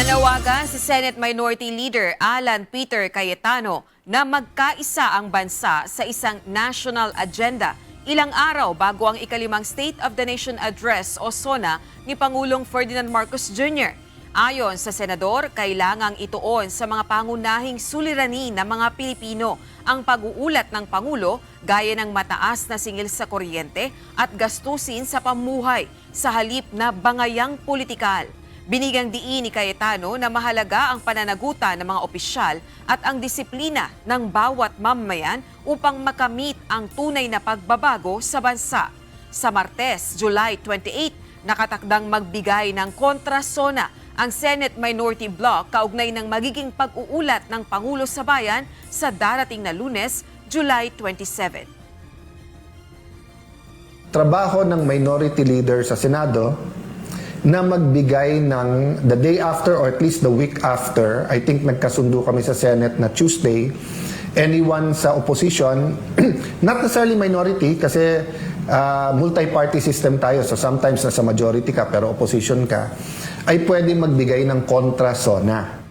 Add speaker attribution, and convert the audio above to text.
Speaker 1: Nanawagan si Senate Minority Leader Alan Peter Cayetano na magkaisa ang bansa sa isang national agenda ilang araw bago ang ikalimang State of the Nation Address o SONA ni Pangulong Ferdinand Marcos Jr. Ayon sa Senador, kailangang ituon sa mga pangunahing suliranin ng mga Pilipino ang pag-uulat ng Pangulo gaya ng mataas na singil sa kuryente at gastusin sa pamuhay sa halip na bangayang politikal. Binigyang diin ni Cayetano na mahalaga ang pananagutan ng mga opisyal at ang disiplina ng bawat mamamayan upang makamit ang tunay na pagbabago sa bansa. Sa Martes, July 28, nakatakdang magbigay ng kontrasona ang Senate Minority Bloc kaugnay ng magiging pag-uulat ng Pangulo sa Bayan sa darating na Lunes, July 27.
Speaker 2: Trabaho ng minority leader sa Senado na magbigay ng the day after or at least the week after. I think nagkasundo kami sa Senate na Tuesday. Anyone sa opposition, not necessarily minority kasi multi-party system tayo, so sometimes nasa majority ka pero opposition ka, ay pwede magbigay ng kontrasona.